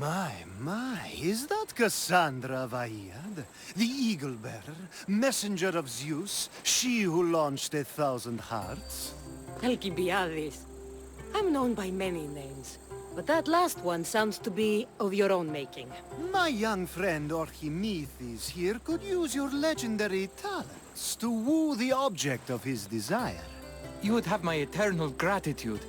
My, is that Cassandra Vaiad, the Eagle-Bearer, messenger of Zeus, she who launched 1,000 hearts? Alcibiades. I'm known by many names, but that last one sounds to be of your own making. My young friend Archimedes here could use your legendary talents to woo the object of his desire. You would have my eternal gratitude.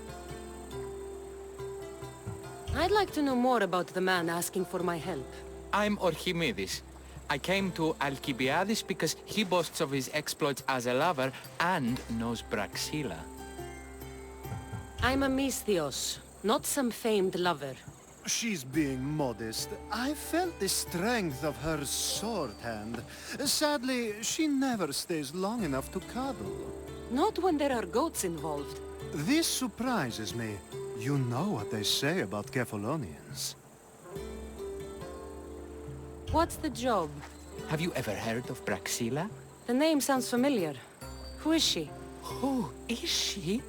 I'd like to know more about the man asking for my help. I'm Archimedes. I came to Alcibiades because he boasts of his exploits as a lover and knows Praxila. I'm a Misthios, not some famed lover. She's being modest. I felt the strength of her sword hand. Sadly, she never stays long enough to cuddle. Not when there are goats involved. This surprises me. You know what they say about Kephalonians. What's the job? Have you ever heard of Praxila? The name sounds familiar. Who is she? Who is she?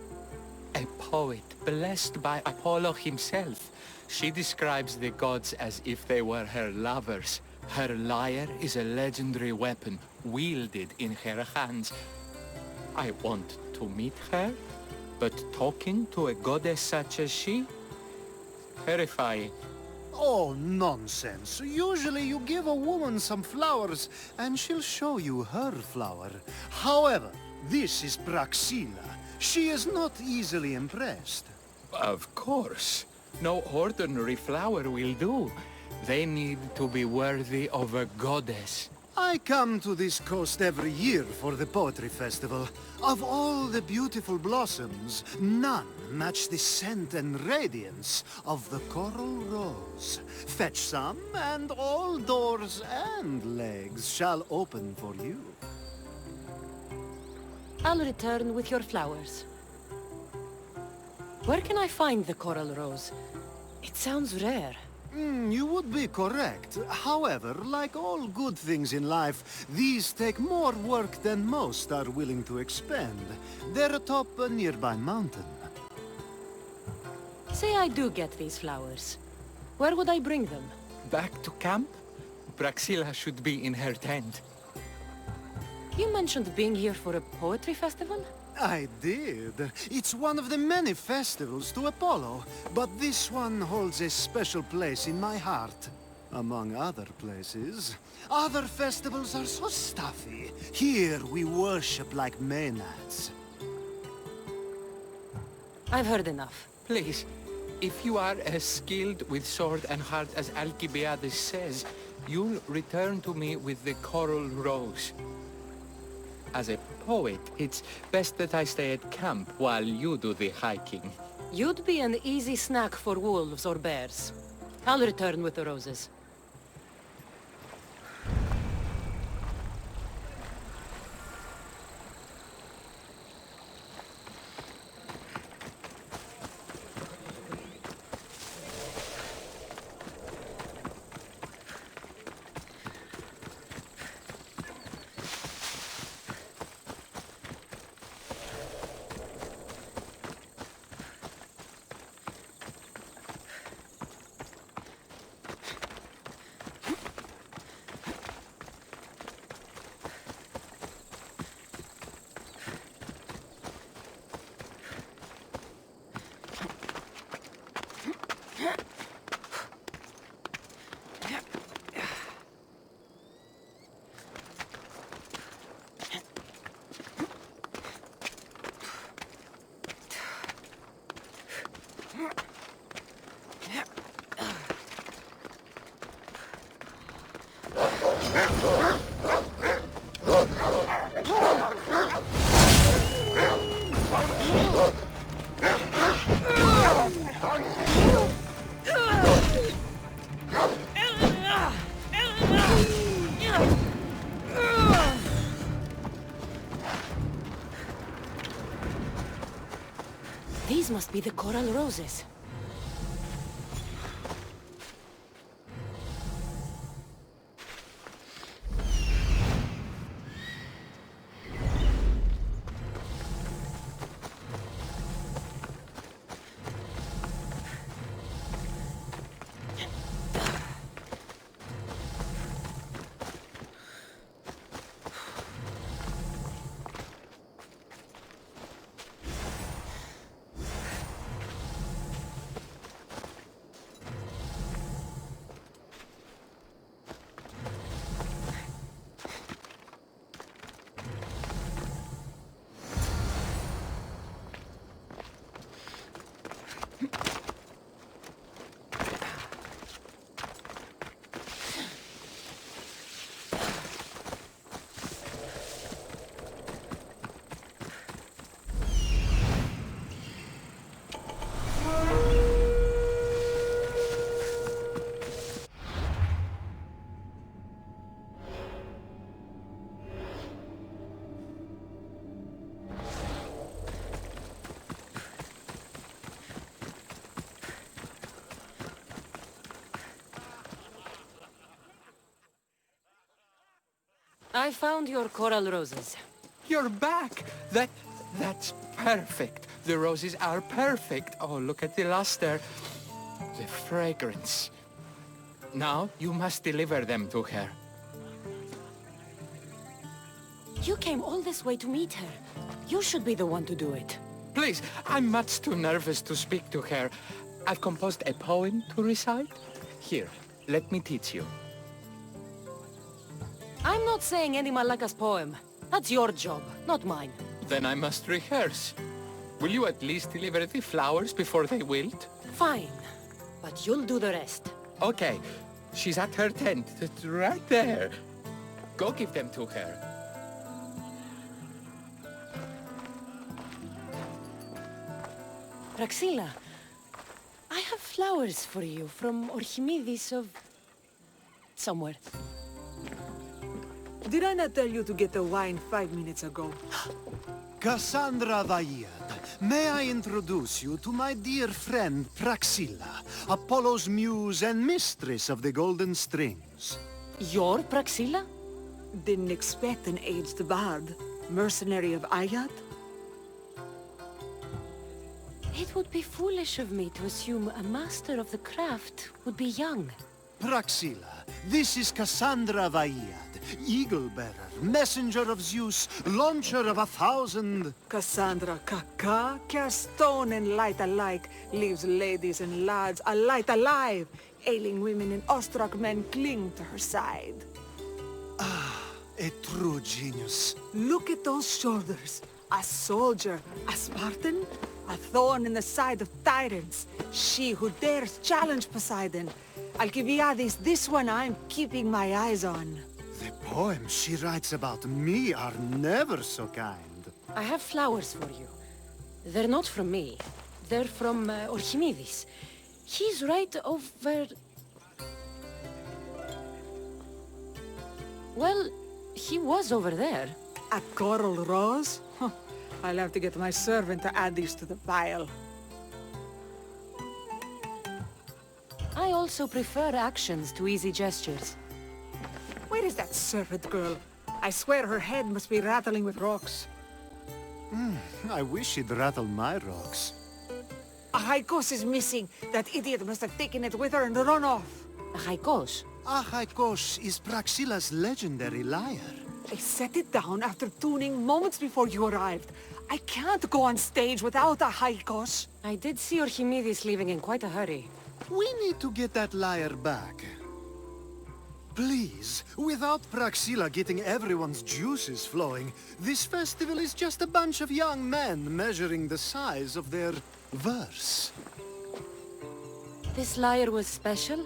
A poet blessed by Apollo himself. She describes the gods as if they were her lovers. Her lyre is a legendary weapon wielded in her hands. I want to meet her, but talking to a goddess such as she? Terrifying. Oh, nonsense. Usually you give a woman some flowers, and she'll show you her flower. However, this is Praxila. She is not easily impressed. Of course. No ordinary flower will do. They need to be worthy of a goddess. I come to this coast every year for the Poetry Festival. Of all the beautiful blossoms, none match the scent and radiance of the coral rose. Fetch some, and all doors and legs shall open for you. I'll return with your flowers. Where can I find the coral rose? It sounds rare. You would be correct. However, like all good things in life, these take more work than most are willing to expend. They're atop a nearby mountain. Say I do get these flowers. Where would I bring them? Back to camp? Praxila should be in her tent. You mentioned being here for a poetry festival? I did. It's one of the many festivals to Apollo, but this one holds a special place in my heart. Among other places. Other festivals are so stuffy. Here we worship like Maenads. I've heard enough. Please, if you are as skilled with sword and heart as Alcibiades says, you'll return to me with the coral rose. As a poet, it's best that I stay at camp while you do the hiking. You'd be an easy snack for wolves or bears. I'll return with the roses. These must be the coral roses. I found your coral roses. You're back! That's perfect. The roses are perfect. Oh, look at the luster. The fragrance. Now, you must deliver them to her. You came all this way to meet her. You should be the one to do it. Please, I'm much too nervous to speak to her. I've composed a poem to recite. Here, let me teach you. I'm not saying any Malaka's poem. That's your job, not mine. Then I must rehearse. Will you at least deliver the flowers before they wilt? Fine. But you'll do the rest. Okay. She's at her tent. It's right there. Go give them to her. Praxilla, I have flowers for you from Orchimidis of... somewhere. Did I not tell you to get the wine 5 minutes ago? Cassandra Vaiad, may I introduce you to my dear friend Praxilla, Apollo's muse and mistress of the Golden Strings. You're Praxilla? Didn't expect an aged bard. Mercenary of Ayad? It would be foolish of me to assume a master of the craft would be young. Praxilla, this is Cassandra Vaiad, Eagle-bearer, messenger of Zeus, launcher of 1,000... Cassandra Kaka, care stone and light alike, leaves ladies and lads alight alive. Ailing women and awestruck men cling to her side. A true genius. Look at those shoulders. A soldier, a Spartan, a thorn in the side of tyrants. She who dares challenge Poseidon. Alcibiades, this one I'm keeping my eyes on. The poems she writes about me are never so kind. I have flowers for you. They're not from me. They're from Orchimidis. He's right over... Well, he was over there. A coral rose? Huh. I'll have to get my servant to add these to the pile. I also prefer actions to easy gestures. Where is that servant girl? I swear her head must be rattling with rocks. I wish she'd rattle my rocks. A Haikos is missing. That idiot must have taken it with her and run off. A Haikos. Achaikos is Praxilla's legendary lyre. I set it down after tuning moments before you arrived. I can't go on stage without a Haikos. I did see Orchimidis leaving in quite a hurry. We need to get that lyre back. Please, without Praxilla getting everyone's juices flowing, this festival is just a bunch of young men measuring the size of their verse. This lyre was special.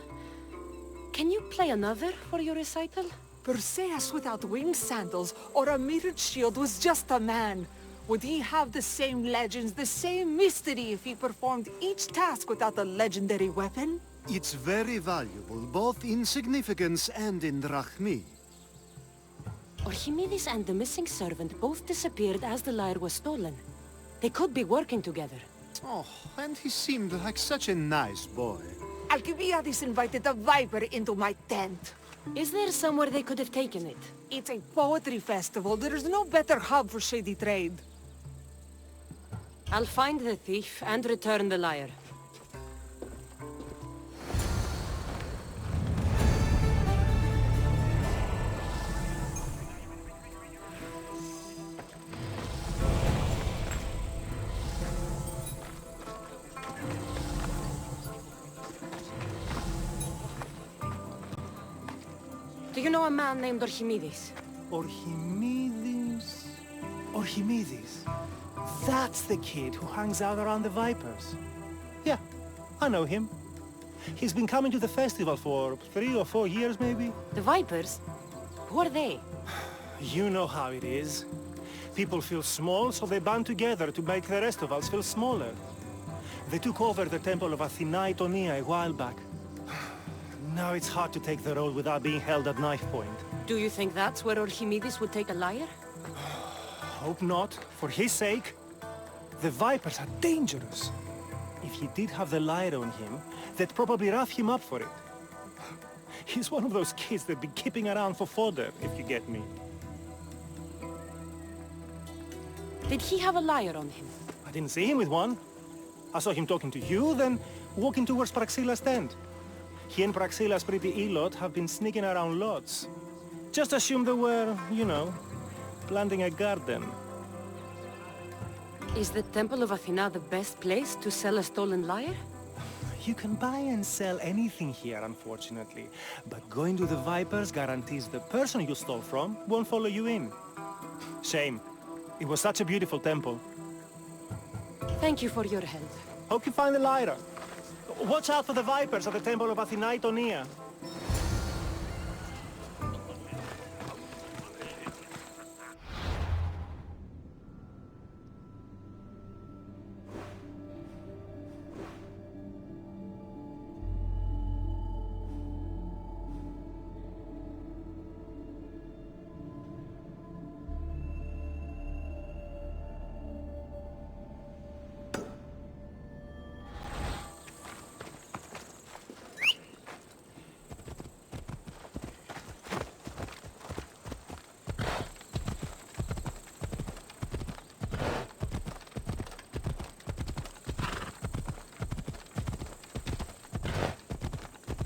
Can you play another for your recital? Perseus without winged sandals or a mirrored shield was just a man. Would he have the same legends, the same mystery if he performed each task without a legendary weapon? It's very valuable, both in significance and in drachmi. Orchimidis and the missing servant both disappeared as the lyre was stolen. They could be working together. Oh, and he seemed like such a nice boy. Alcibiades invited a viper into my tent. Is there somewhere they could have taken it? It's a poetry festival. There's no better hub for shady trade. I'll find the thief and return the lyre. Do you know a man named Orchimidis? Orchimidis? Orchimidis? That's the kid who hangs out around the Vipers. Yeah, I know him. He's been coming to the festival for 3 or 4 years, maybe. The Vipers? Who are they? You know how it is. People feel small, so they band together to make the rest of us feel smaller. They took over the temple of Athena Itonia a while back. Now it's hard to take the role without being held at knife point. Do you think that's where Orchimidis would take a lyre? Hope not. For his sake. The Vipers are dangerous. If he did have the lyre on him, they'd probably rough him up for it. He's one of those kids that'd be keeping around for fodder, if you get me. Did he have a lyre on him? I didn't see him with one. I saw him talking to you, then walking towards Praxila's tent. He and Praxila's pretty Elot have been sneaking around lots. Just assume they were, you know, planting a garden. Is the Temple of Athena the best place to sell a stolen lyre? You can buy and sell anything here, unfortunately. But going to the Vipers guarantees the person you stole from won't follow you in. Shame. It was such a beautiful temple. Thank you for your help. Hope you find the lyre. Watch out for the Vipers at the Temple of Athena Itonia.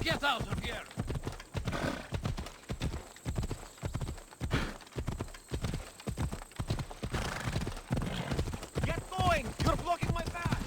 Get out of here! Get going! You're blocking my path!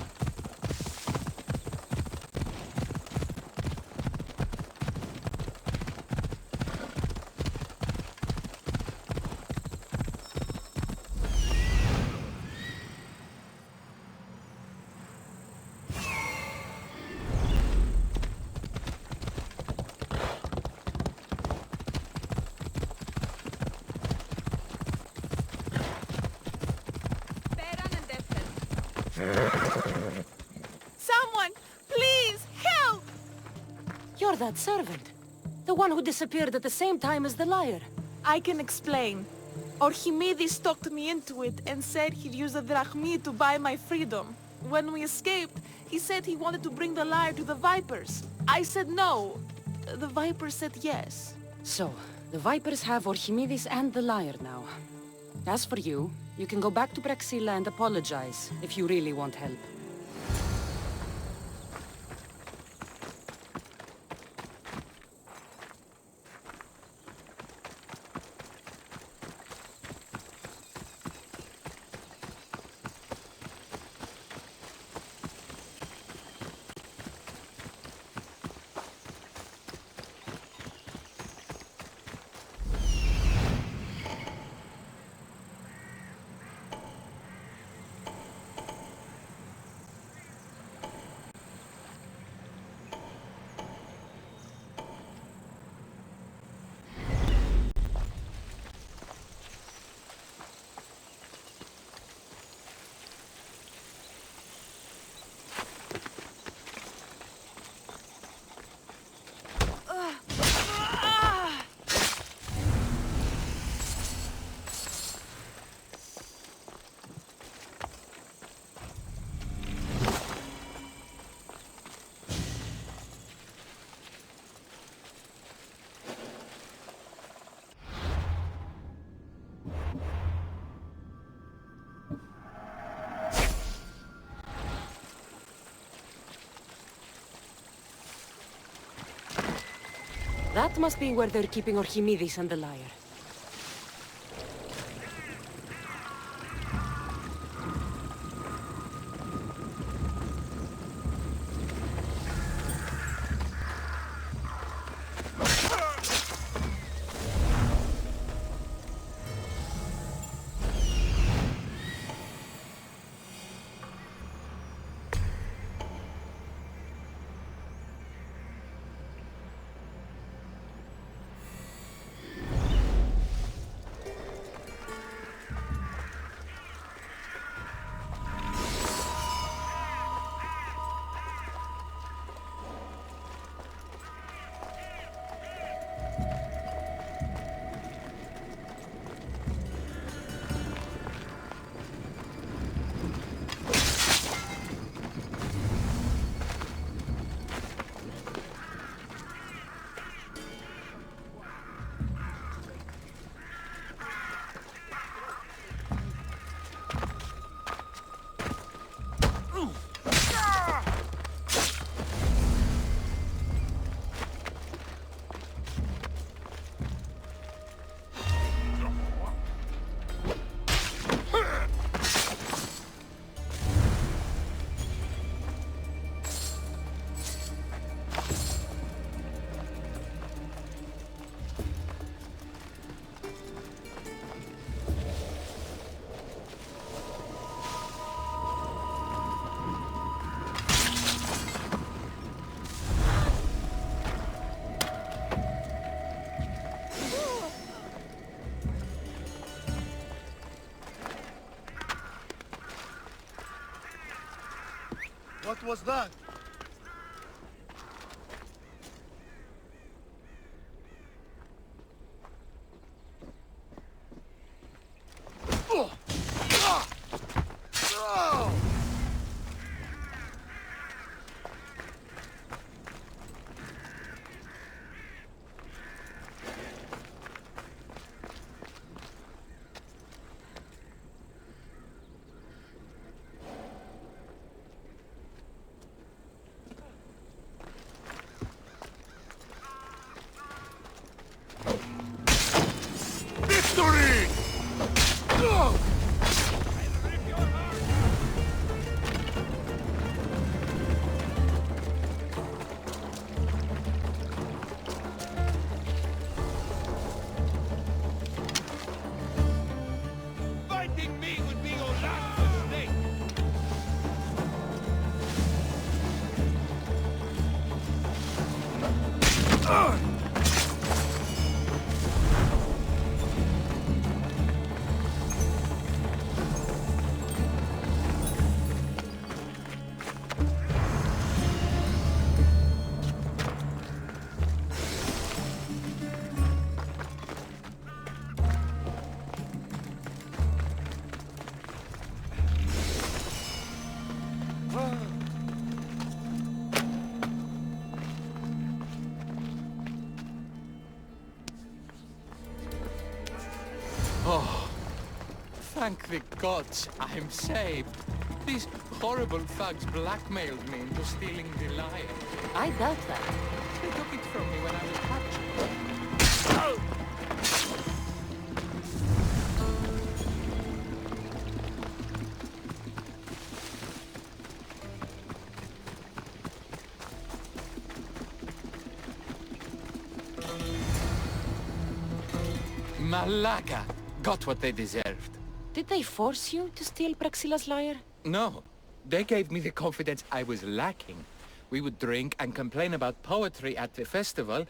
Someone, please, help! You're that servant. The one who disappeared at the same time as the lyre. I can explain. Archimedes talked me into it and said he'd use a drachmi to buy my freedom. When we escaped, he said he wanted to bring the lyre to the Vipers. I said no. The Vipers said yes. So, the Vipers have Archimedes and the lyre now. As for you, you can go back to Praxila and apologize if you really want help. That must be where they're keeping Archimedes and the lyre. was that? Victory! Fighting me would be your last mistake! Oh, thank the gods I'm saved. These horrible thugs blackmailed me into stealing the lyre. I doubt that. They took it from me when I was captured. Malaka got what they deserved. Did they force you to steal Praxila's lyre? No, they gave me the confidence I was lacking. We would drink and complain about poetry at the festival,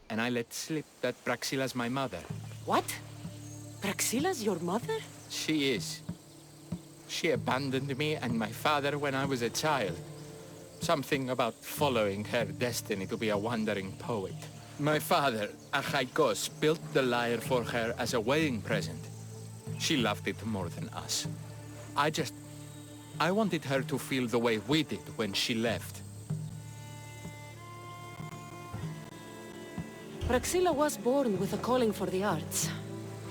and I let slip that Praxila's my mother. What? Praxila's your mother? She is. She abandoned me and my father when I was a child. Something about following her destiny to be a wandering poet. My father, Achaikos, built the lyre for her as a wedding present. She loved it more than us. I wanted her to feel the way we did when she left. Praxila was born with a calling for the arts.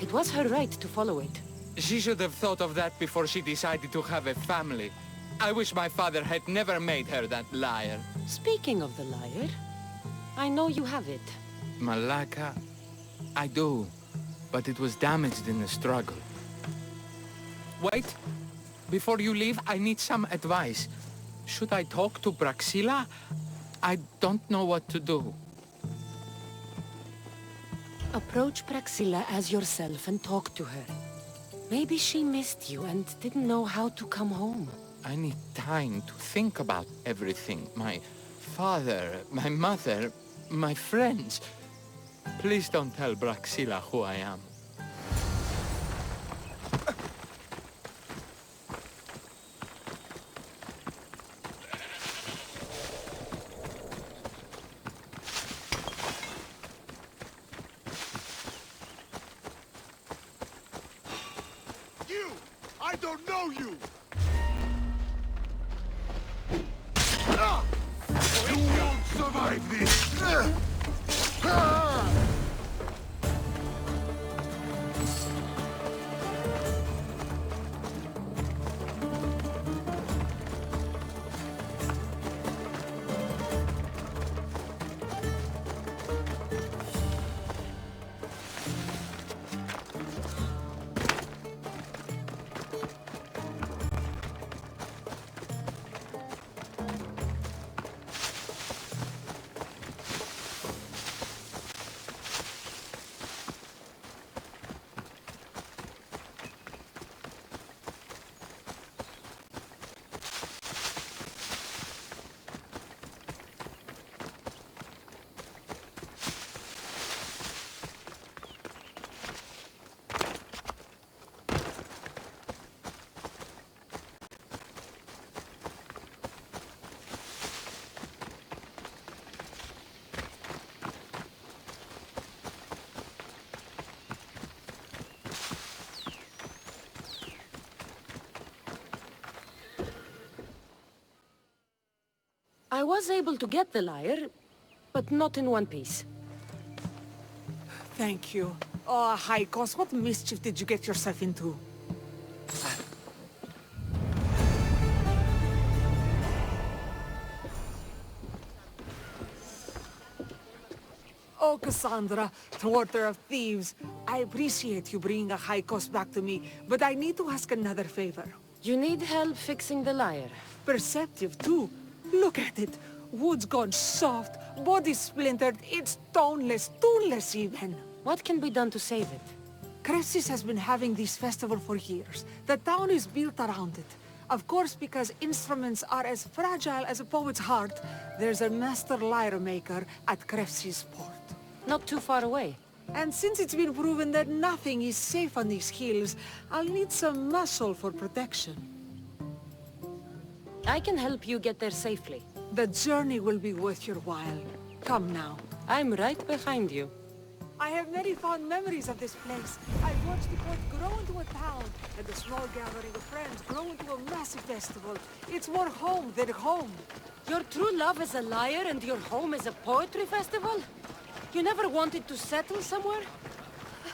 It was her right to follow it. She should have thought of that before she decided to have a family. I wish my father had never made her that lyre. Speaking of the lyre, I know you have it. Malaka, I do, but it was damaged in the struggle. Wait, before you leave, I need some advice. Should I talk to Praxila? I don't know what to do. Approach Praxila as yourself and talk to her. Maybe she missed you and didn't know how to come home. I need time to think about everything. My father, my mother, my friends. Please don't tell Praxila who I am. You! I don't know you! You won't survive this! I was able to get the lyre, but not in one piece. Thank you. Oh, Haikos, what mischief did you get yourself into? Oh, Cassandra, thwarter of thieves. I appreciate you bringing a Haikos back to me, but I need to ask another favor. You need help fixing the lyre. Perceptive, too. Look at it. Wood's gone soft, body splintered, it's toneless, tooless even. What can be done to save it? Cressis has been having this festival for years. The town is built around it. Of course, because instruments are as fragile as a poet's heart, there's a master lyre maker at Cressis port. Not too far away. And since it's been proven that nothing is safe on these hills, I'll need some muscle for protection. I can help you get there safely. The journey will be worth your while. Come now. I'm right behind you. I have many fond memories of this place. I've watched the port grow into a town, and a small gathering of friends grow into a massive festival. It's more home than home. Your true love is a lyre and your home is a poetry festival? You never wanted to settle somewhere?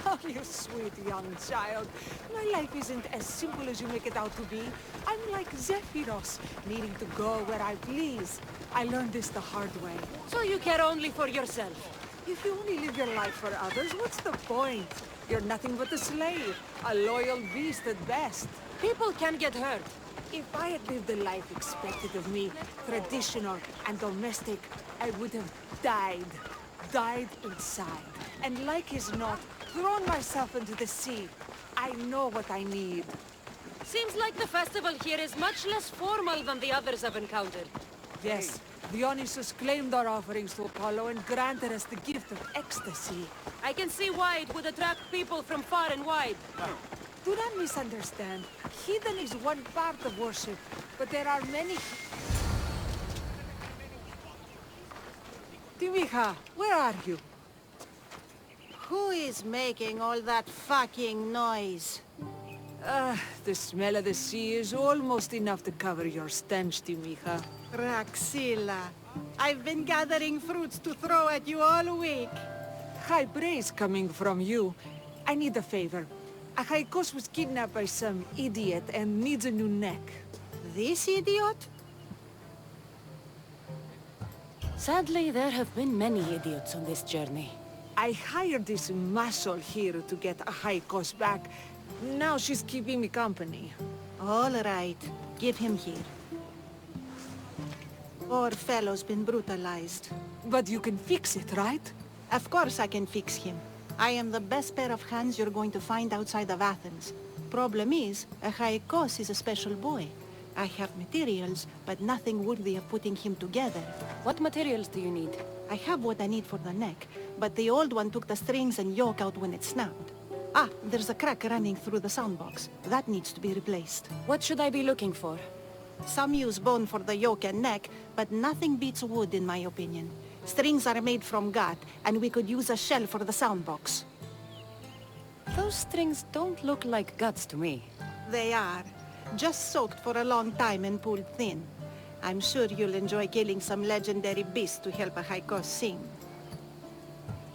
Oh, you sweet young child. My life isn't as simple as you make it out to be. I'm like Zephyros, needing to go where I please. I learned this the hard way. So you care only for yourself? If you only live your life for others, what's the point? You're nothing but a slave, a loyal beast at best. People can get hurt. If I had lived the life expected of me, traditional and domestic, I would have died. Died inside. And like as not, thrown myself into the sea. I know what I need. Seems like the festival here is much less formal than the others I've encountered. Yes, Dionysus claimed our offerings to Apollo and granted us the gift of ecstasy. I can see why it would attract people from far and wide. Do not misunderstand. Heathen is one part of worship, but there are many... Timiha, where are you? Who is making all that fucking noise? The smell of the sea is almost enough to cover your stench, Timiha. Praxilla, I've been gathering fruits to throw at you all week. High praise coming from you. I need a favor. Achaikos was kidnapped by some idiot and needs a new neck. This idiot? Sadly, there have been many idiots on this journey. I hired this muscle here to get Achaikos back. Now she's keeping me company. All right, give him here. Poor fellow's been brutalized. But you can fix it, right? Of course I can fix him. I am the best pair of hands you're going to find outside of Athens. Problem is, Achaikos is a special boy. I have materials, but nothing worthy of putting him together. What materials do you need? I have what I need for the neck, but the old one took the strings and yoke out when it snapped. Ah, there's a crack running through the soundbox. That needs to be replaced. What should I be looking for? Some use bone for the yoke and neck, but nothing beats wood in my opinion. Strings are made from gut, and we could use a shell for the soundbox. Those strings don't look like guts to me. They are. Just soaked for a long time and pulled thin. I'm sure you'll enjoy killing some legendary beast to help Achaikos sing.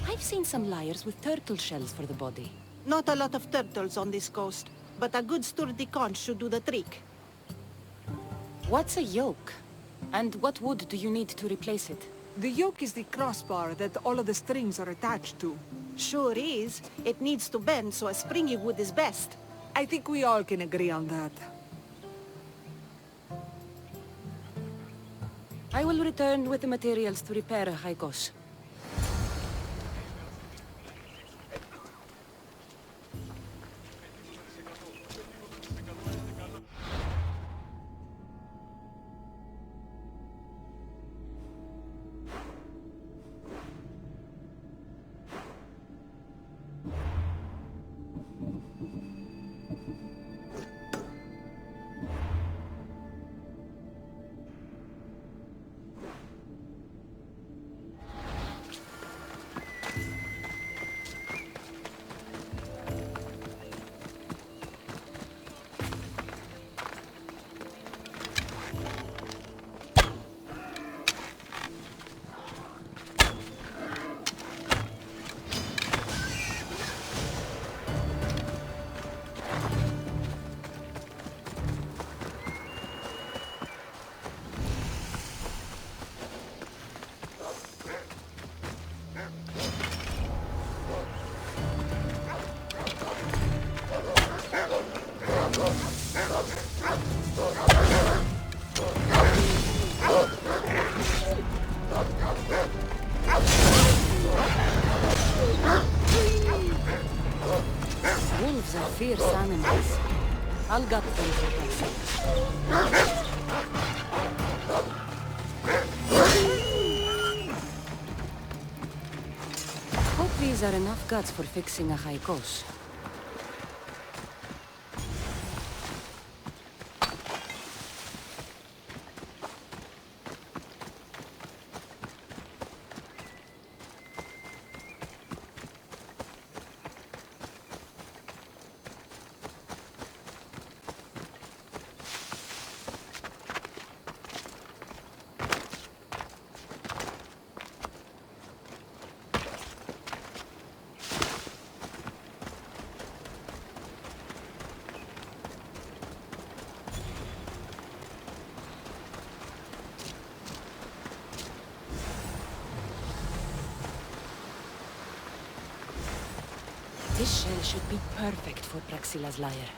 I've seen some lyres with turtle shells for the body. Not a lot of turtles on this coast, but a good sturdy conch should do the trick. What's a yoke? And what wood do you need to replace it? The yoke is the crossbar that all of the strings are attached to. Sure is. It needs to bend, so a springy wood is best. I think we all can agree on that. I will return with the materials to repair Achaikos. Wolves are fierce animals. I'll gut them for Praxila. Hope these are enough guts for fixing a haikos. This shell should be perfect for Praxila's lyre.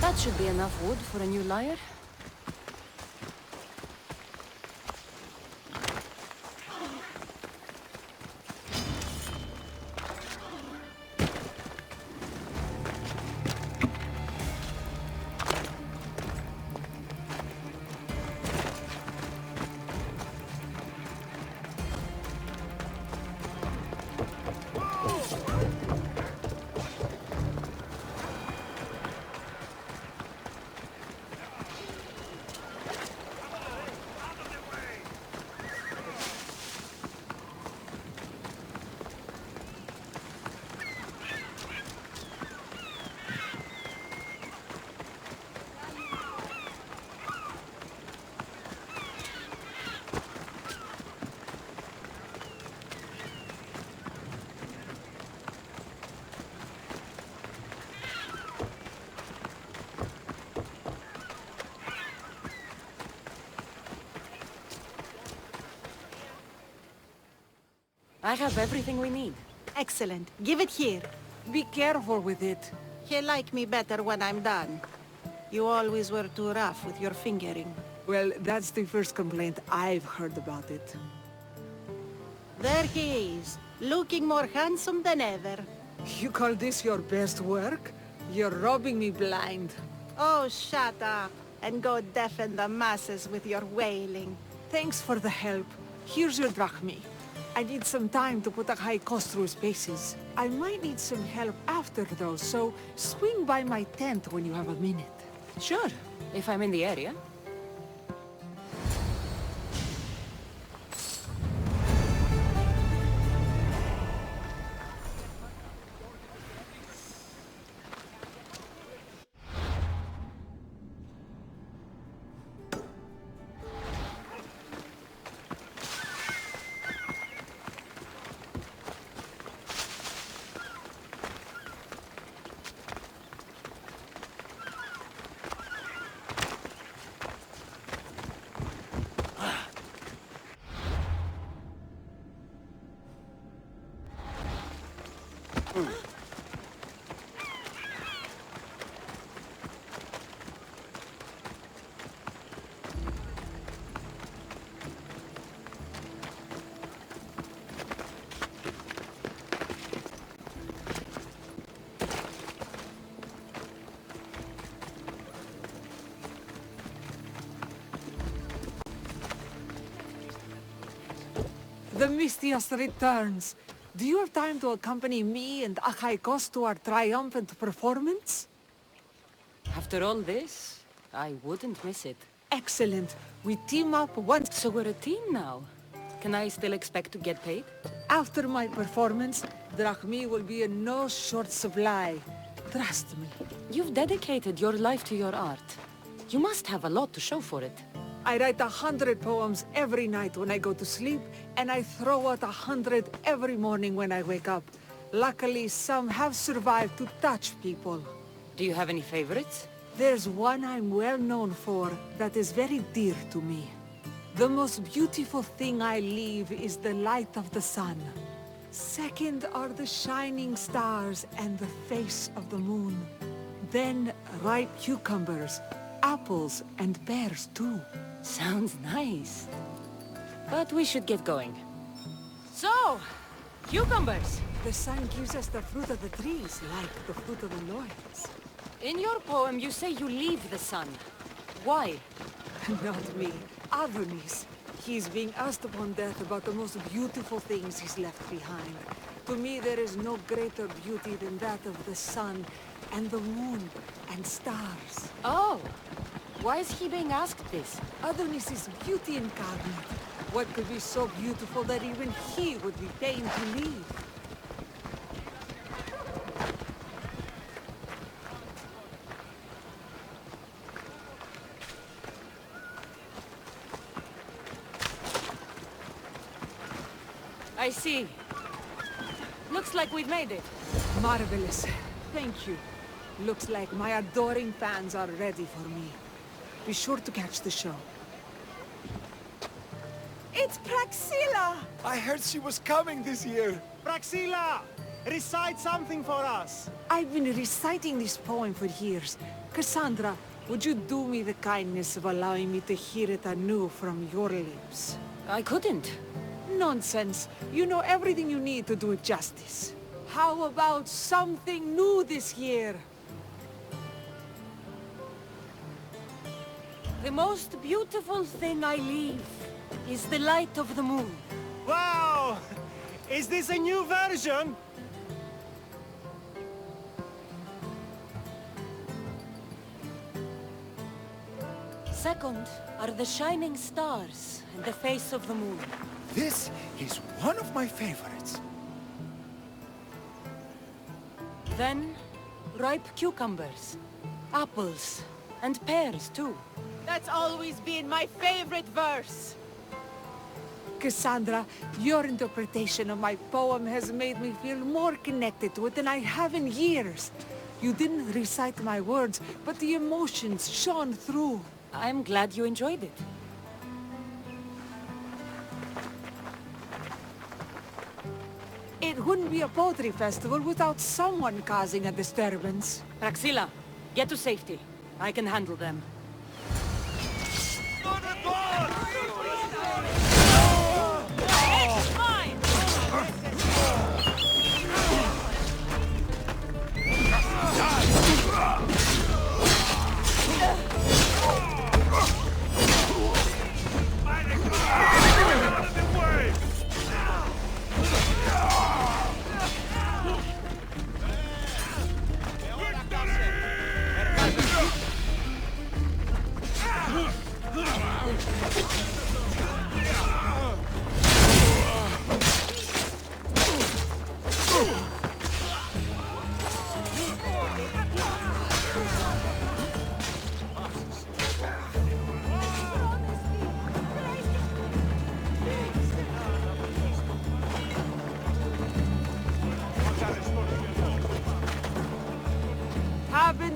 That should be enough wood for a new lyre. I have everything we need. Excellent. Give it here. Be careful with it. He'll like me better when I'm done. You always were too rough with your fingering. Well, that's the first complaint I've heard about it. There he is, looking more handsome than ever. You call this your best work? You're robbing me blind. Oh, shut up, and go deafen the masses with your wailing. Thanks for the help. Here's your drachmi. I need some time to put a high cost through spaces. I might need some help after though, so swing by my tent when you have a minute. Sure, if I'm in the area. The Mistios returns. Do you have time to accompany me and Achaikos to our triumphant performance? After all this, I wouldn't miss it. Excellent. We team up once. So we're a team now. Can I still expect to get paid? After my performance, drachmi will be in no short supply. Trust me. You've dedicated your life to your art. You must have a lot to show for it. I write 100 poems every night when I go to sleep, and I throw out 100 every morning when I wake up. Luckily, some have survived to touch people. Do you have any favorites? There's one I'm well known for that is very dear to me. The most beautiful thing I leave is the light of the sun. Second are the shining stars and the face of the moon. Then ripe cucumbers, apples, and pears too. Sounds nice. But we should get going. So, cucumbers! The sun gives us the fruit of the trees, like the fruit of the loins. In your poem, you say you leave the sun. Why? Not me. Adonis. He's being asked upon death about the most beautiful things he's left behind. To me, there is no greater beauty than that of the sun, and the moon, and stars. Oh! Why is he being asked this? Adonis is beauty incarnate. What could be so beautiful that even he would be pained to leave? I see. Looks like we've made it. Marvelous. Thank you. Looks like my adoring fans are ready for me. Be sure to catch the show. It's Praxilla! I heard she was coming this year. Praxila! Recite something for us! I've been reciting this poem for years. Cassandra, would you do me the kindness of allowing me to hear it anew from your lips? I couldn't. Nonsense. You know everything you need to do it justice. How about something new this year? The most beautiful thing I leave is the light of the moon. Wow! Is this a new version? Second are the shining stars and the face of the moon. This is one of my favorites. Then, ripe cucumbers, apples, and pears too. That's always been my favorite verse. Cassandra, your interpretation of my poem has made me feel more connected to it than I have in years. You didn't recite my words, but the emotions shone through. I'm glad you enjoyed it. It wouldn't be a poetry festival without someone causing a disturbance. Praxilla, get to safety. I can handle them. On the board! It's mine!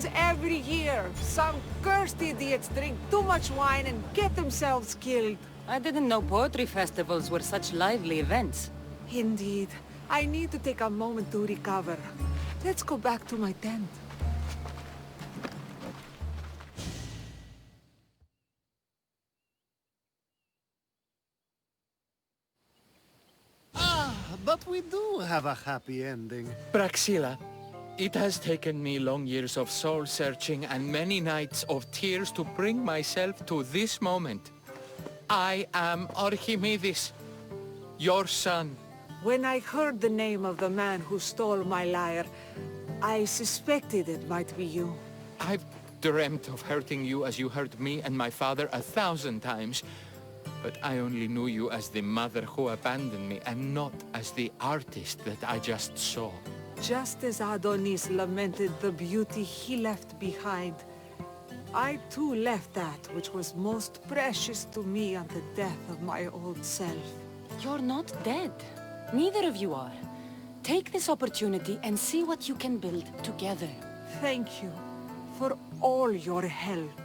happens every year. Some cursed idiots drink too much wine and get themselves killed. I didn't know poetry festivals were such lively events. Indeed. I need to take a moment to recover. Let's go back to my tent. But we do have a happy ending. Praxilla, it has taken me long years of soul-searching and many nights of tears to bring myself to this moment. I am Archimedes, your son. When I heard the name of the man who stole my lyre, I suspected it might be you. I've dreamt of hurting you as you hurt me and my father 1,000 times. But I only knew you as the mother who abandoned me and not as the artist that I just saw. Just as Adonis lamented the beauty he left behind, I too left that which was most precious to me on the death of my old self. You're not dead. Neither of you are. Take this opportunity and see what you can build together. Thank you for all your help.